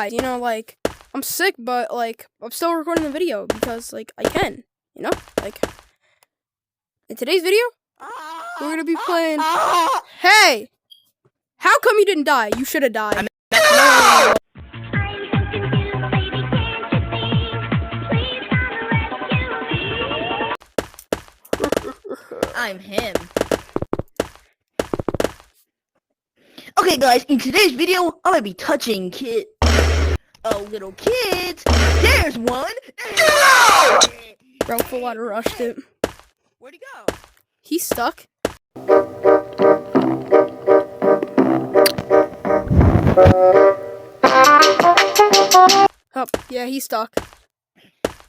guys, you know, like, I'm sick, but, like, I'm still recording the video because, like, I can, you know? Like, in today's video, we're gonna be playing... Hey! How come you didn't die? You should have died. I'm him. Okay, guys, in today's video, I'm gonna be touching little kids. There's one. Bro, full water rushed it. Where'd he go? He's stuck. Oh, yeah, he's stuck.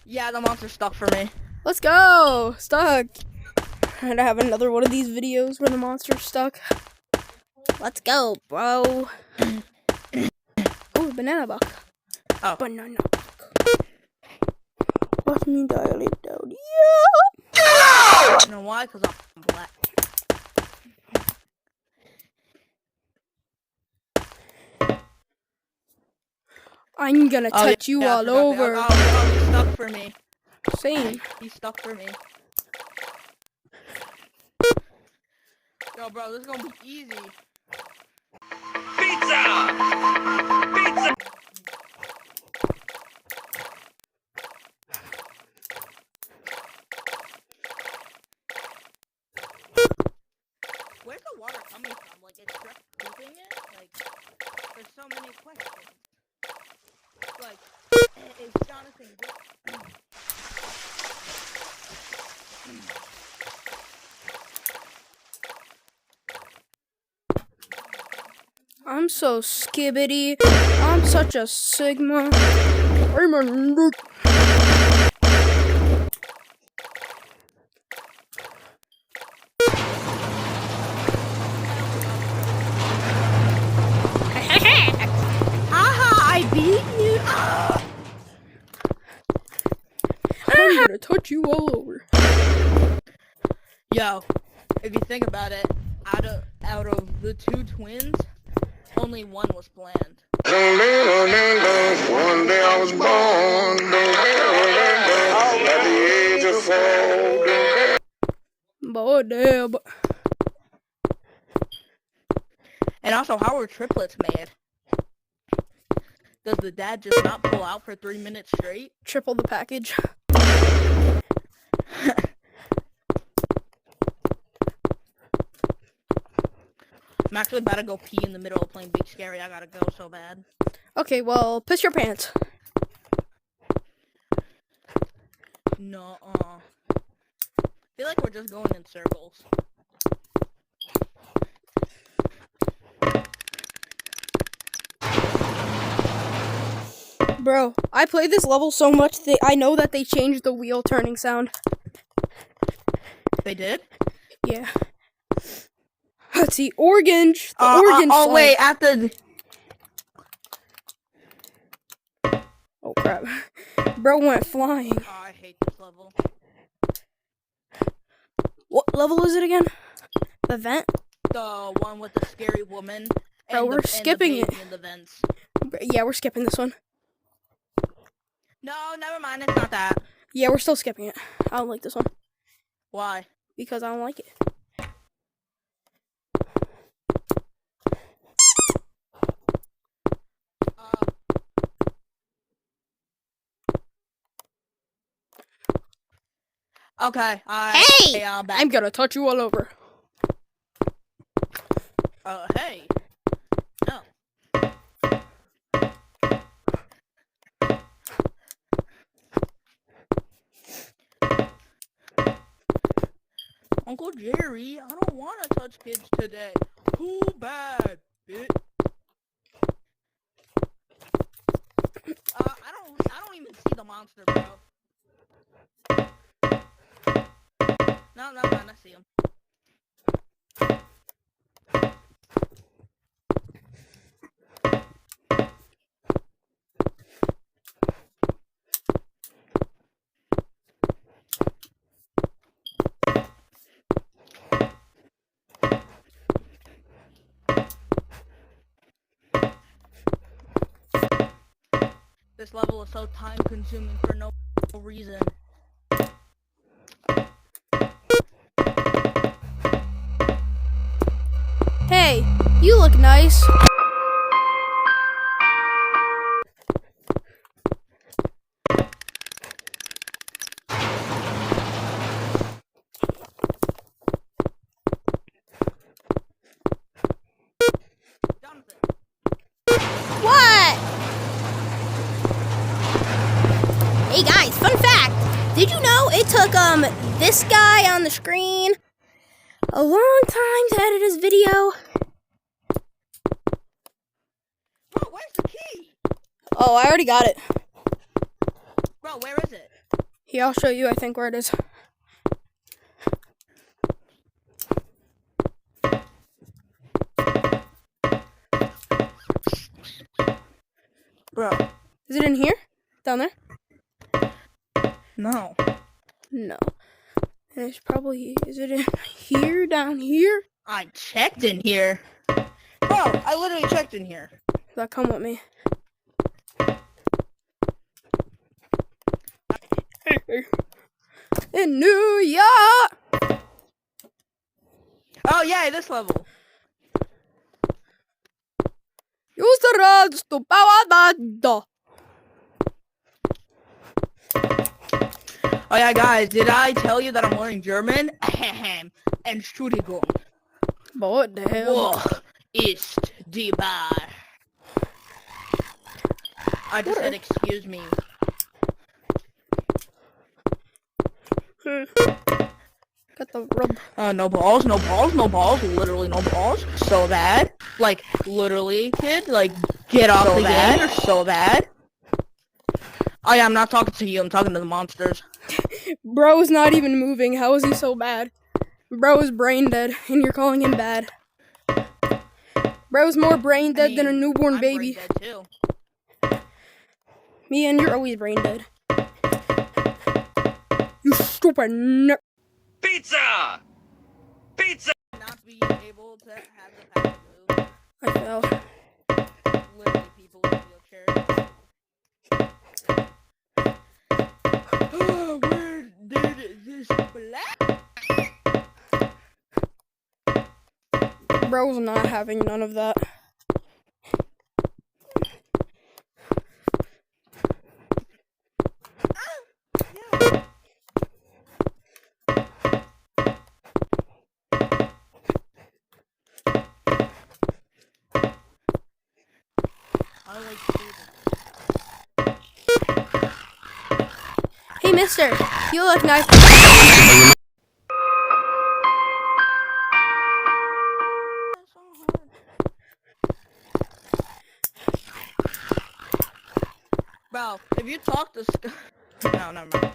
Yeah, the monster's stuck for me. Let's go! Stuck! And I have another one of these videos where the monster's stuck. Let's go, bro. Oh, banana buck. Oh. Banana buck. Watch me dial it down. Yeah! You know why? Because I'm black. I'm gonna touch you all over. Oh, he's stuck for me. Same. He's stuck for me. Yo, bro, this is gonna be easy. Pizza! Pizza! Where's the water coming from? Like, it's just pooping it? Like, there's so many questions. Like, is Jonathan good? I'm so skibity. I'm such a sigma. I'm a nerd. Haha, I beat you! I'm gonna touch you all over. Yo, if you think about it, out of the two twins, only one was planned. One day I was born at the age of 4. Boy, damn. And also, how were triplets made? Does the dad just not pull out for 3 minutes straight? Triple the package. I'm actually about to go pee in the middle of playing Big Scary. I gotta go so bad. Okay, well, piss your pants. Nuh-uh. I feel like we're just going in circles. Bro, I played this level so much that I know that they changed the wheel turning sound. They did? Yeah. Let's see, orange. The orange oh song. wait, after... Oh, crap. Bro went flying. Oh, I hate this level. What level is it again? The vent? The one with the scary woman. Bro, And we're skipping and the it. baby in the vents. Yeah, we're skipping this one. No, never mind. It's not that. Yeah, we're still skipping it. I don't like this one. Why? Because I don't like it. Okay. Hey! I'm back. I'm gonna touch you all over. Hey. No. Uncle Jerry, I don't want to touch kids today. Too bad, bitch. I don't even see the monster, bro. No, I see him. This level is so time consuming for no reason. Hey, you look nice. Jonathan. What? Hey guys, fun fact. Did you know it took this guy on the screen a long time to edit his video? Bro, where's the key? Oh, I already got it. Bro, where is it? Here, I'll show you, I think, where it is. Bro. Is it in here? Down there? No. No. And it's probably, is it in here, down here? I checked in here. Bro, I literally checked in here. Now come with me. In New York! Oh yeah, this level. Use the rods to power the door. Oh yeah, guys, did I tell you that I'm learning German? Entschuldigung. But what the hell? Wo ist die Bar? I just said excuse me. Got the rub. No balls, no balls, no balls, literally no balls. So bad. Like, literally, kid, like, get off the game. You're so bad. Oh yeah, I'm not talking to you, I'm talking to the monsters. Bro's not even moving. How is he so bad? Bro's brain dead, and you're calling him bad. Bro's more brain dead than a newborn I'm baby. brain dead too. Me and you're always brain dead. You stupid nut. Pizza! Pizza! Not being able to have the power to move. I fell. Literally people in wheelchairs. Oh, where did this black? Bro's not having none of that. Yeah. I like food. Hey, mister, you look nice. That's so hard. Bro, if you talk to no, never mind.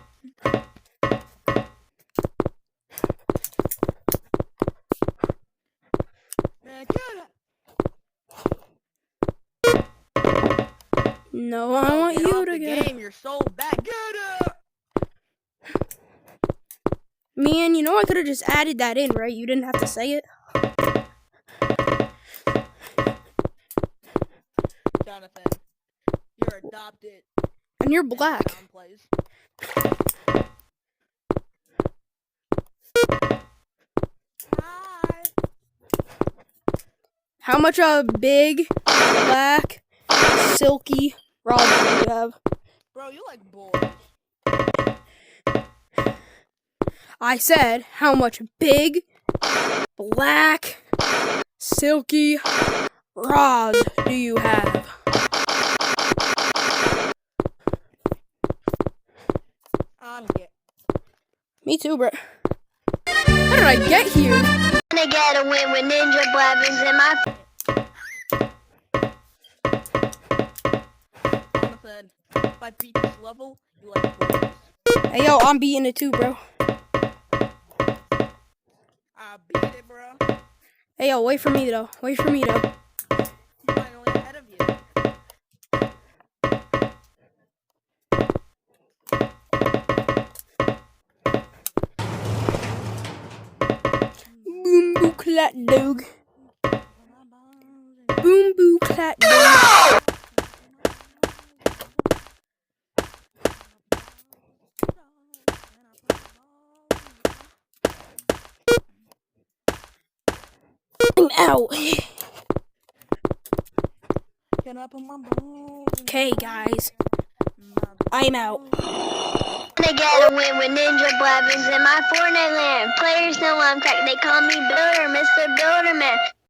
Man, get it. No, I want Get you off to the get game. You're so bad. Get it. Man, you know I could have just added that in, right? You didn't have to say it. Jonathan, you're adopted. And you're black. Place. Hi. How much a big, black, silky rod do you have? Bro, you like boys. I said, how much big, black, silky rods do you have? I'm gay. Me too, bro. How did I get here? Gonna get a win with ninja weapons in my. Jonathan, if I beat this level, you like boys. Hey, yo, I'm beating it too, bro. I beat it, bro. Hey, yo, wait for me, though. Wait for me, though. I'm finally ahead of you. Boom, boo, clat, dog. Boom, boo, clat, dog. out. Get up on my balls. Okay, guys. I'm out. Gonna get a win with Ninja Blevins in my Fortnite land. Players know I'm cracked, they call me Builder, Mr. Builder Man.